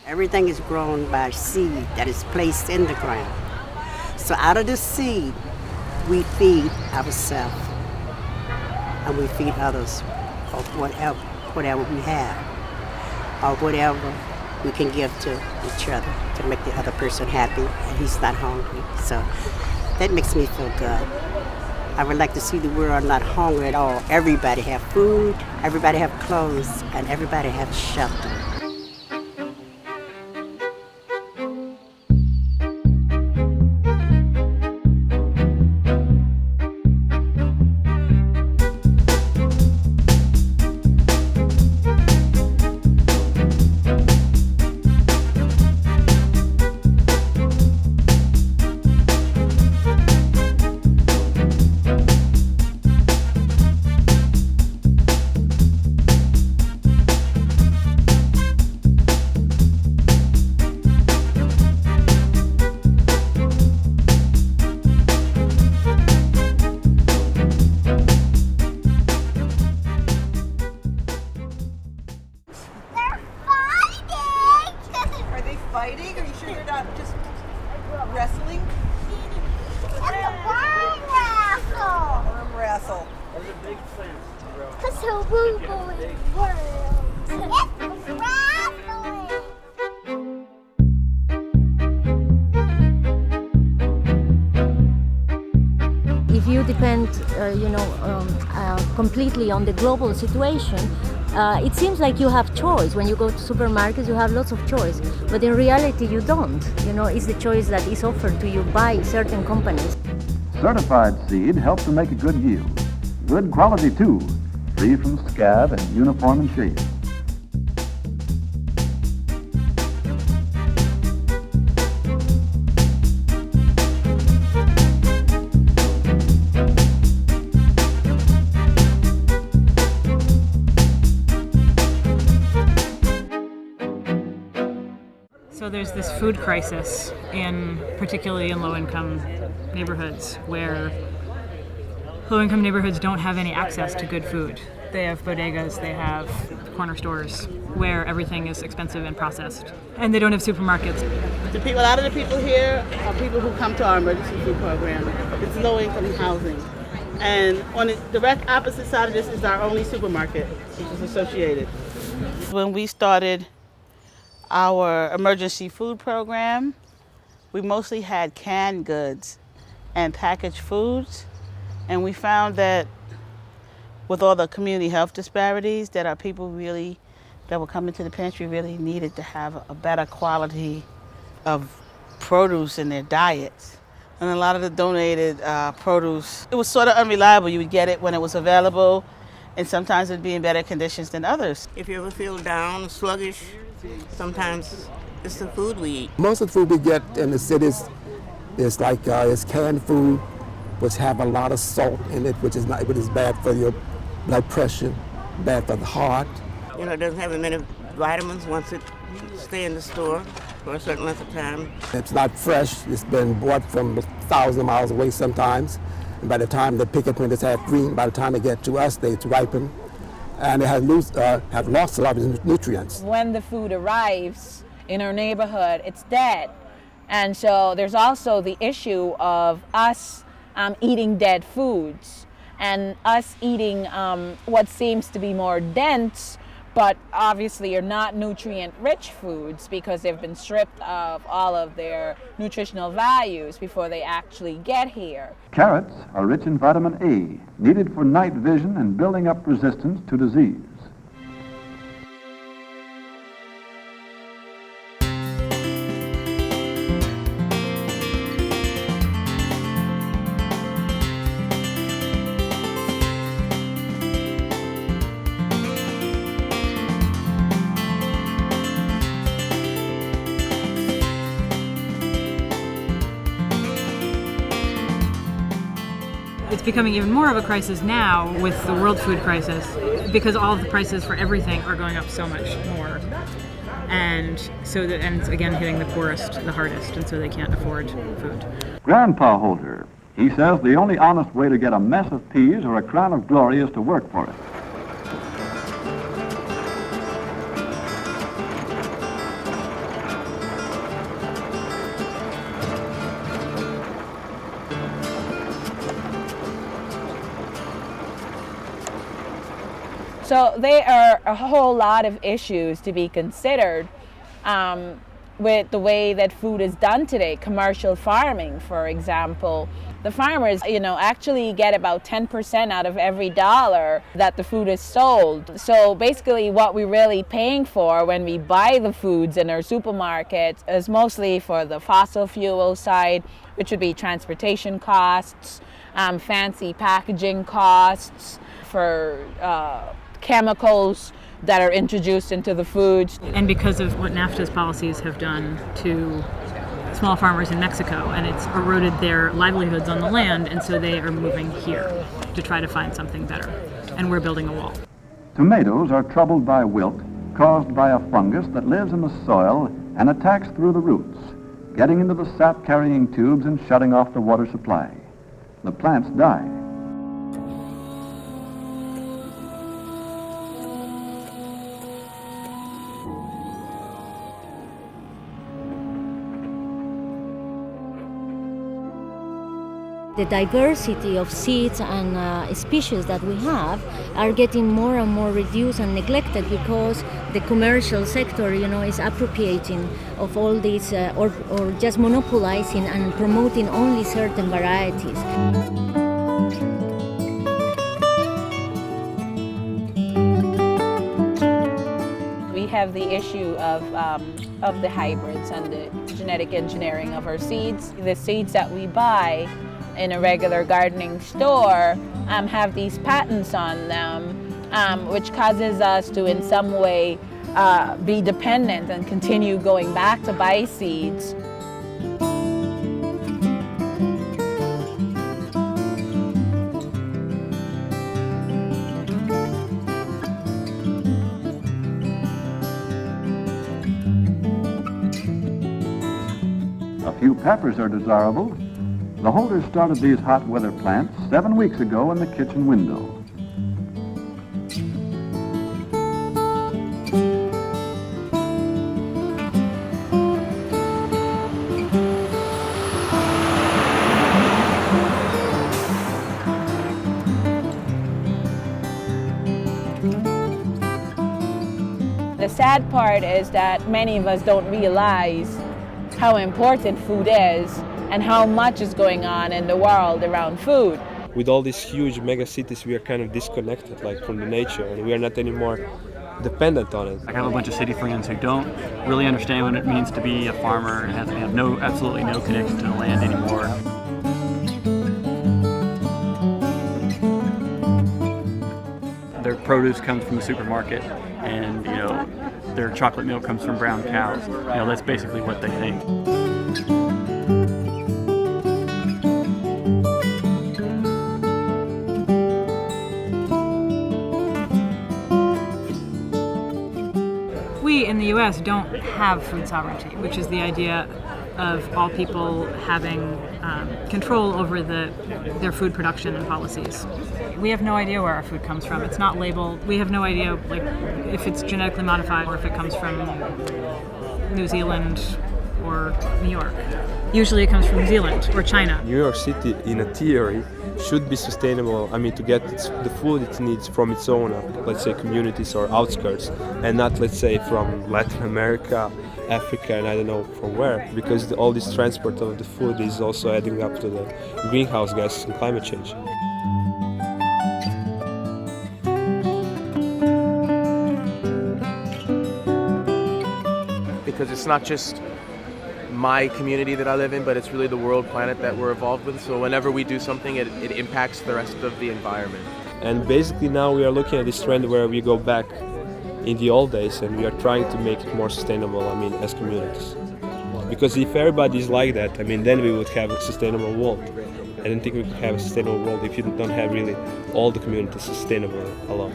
Everything is grown by seed that is placed in the ground. So out of the seed, we feed ourselves and we feed others of whatever we have or whatever we can give to each other to make the other person happy and he's not hungry. So that makes me feel good. I would like to see the world not hungry at all. Everybody have food, everybody have clothes, and everybody have shelter. Fighting? Are you sure they're not just wrestling? It's a arm wrestle. Arm wrestle. Those are big plants to grow. It's a woo-woo world. It's wrestling. If you depend, completely on the global situation, it seems like you have choice. When you go to supermarkets, you have lots of choice, but in reality, you don't. It's the choice that is offered to you by certain companies. Certified seed helps to make a good yield. Good quality too, free from scab and uniform in shape. So there's this food crisis, particularly in low-income neighborhoods, where low-income neighborhoods don't have any access to good food. They have bodegas, they have corner stores where everything is expensive and processed, and they don't have supermarkets. A lot of the people here are people who come to our emergency food program. It's low-income housing. And on the direct opposite side of this is our only supermarket, which is Associated. When we started our emergency food program, we mostly had canned goods and packaged foods, and we found that with all the community health disparities, that our people that were coming to the pantry really needed to have a better quality of produce in their diets. And a lot of the donated produce, it was sort of unreliable. You would get it when it was available, and sometimes it'd be in better conditions than others. If you ever feel down, sluggish, sometimes it's the food we eat. Most of the food we get in the cities is like it's canned food, which have a lot of salt in it, which is bad for your blood pressure, bad for the heart. It doesn't have as many vitamins once it stays in the store for a certain length of time. It's not fresh. It's been bought from 1,000 miles away sometimes. And by the time they pick it when it's half green, by the time they get to us, it's ripened. And they have lost a lot of its nutrients. When the food arrives in our neighborhood, it's dead. And so there's also the issue of us eating dead foods and us eating what seems to be more dense, but obviously are not nutrient-rich foods because they've been stripped of all of their nutritional values before they actually get here. Carrots are rich in vitamin A, needed for night vision and building up resistance to disease. It's becoming even more of a crisis now with the world food crisis because all of the prices for everything are going up so much more. And it's again hitting the poorest the hardest, and so they can't afford food. Grandpa Holder, he says the only honest way to get a mess of peas or a crown of glory is to work for it. So there are a whole lot of issues to be considered with the way that food is done today. Commercial farming, for example. The farmers, actually get about 10% out of every dollar that the food is sold. So basically what we're really paying for when we buy the foods in our supermarkets is mostly for the fossil fuel side, which would be transportation costs, fancy packaging costs, for chemicals that are introduced into the foods. And because of what NAFTA's policies have done to small farmers in Mexico, and it's eroded their livelihoods on the land, and so they are moving here to try to find something better. And we're building a wall. Tomatoes are troubled by wilt caused by a fungus that lives in the soil and attacks through the roots, getting into the sap-carrying tubes and shutting off the water supply. The plants die. The diversity of seeds and species that we have are getting more and more reduced and neglected because the commercial sector, is appropriating of all these or just monopolizing and promoting only certain varieties. We have the issue of the hybrids and the genetic engineering of our seeds. The seeds that we buy in a regular gardening store have these patents on them, which causes us to in some way be dependent and continue going back to buy seeds. A few peppers are desirable. The holders started these hot weather plants 7 weeks ago in the kitchen window. The sad part is that many of us don't realize how important food is and how much is going on in the world around food. With all these huge mega cities, we are kind of disconnected from the nature, and we are not anymore dependent on it. I have a bunch of city friends who don't really understand what it means to be a farmer and have absolutely no connection to the land anymore. Their produce comes from the supermarket, and their chocolate milk comes from brown cows. That's basically what they think. We in the U.S. don't have food sovereignty, which is the idea of all people having control over their food production and policies. We have no idea where our food comes from. It's not labeled. We have no idea if it's genetically modified or if it comes from New Zealand or New York. Usually it comes from New Zealand or China. New York City, in a theory, should be sustainable, to get the food it needs from its own, let's say, communities or outskirts, and not, let's say, from Latin America, Africa, and I don't know from where, because all this transport of the food is also adding up to the greenhouse gases and climate change. Because it's not just my community that I live in, but it's really the world planet that we're involved with. So whenever we do something, it impacts the rest of the environment. And basically now we are looking at this trend where we go back in the old days and we are trying to make it more sustainable, as communities. Because if everybody is like that, then we would have a sustainable world. I don't think we could have a sustainable world if you don't have really all the communities sustainable alone.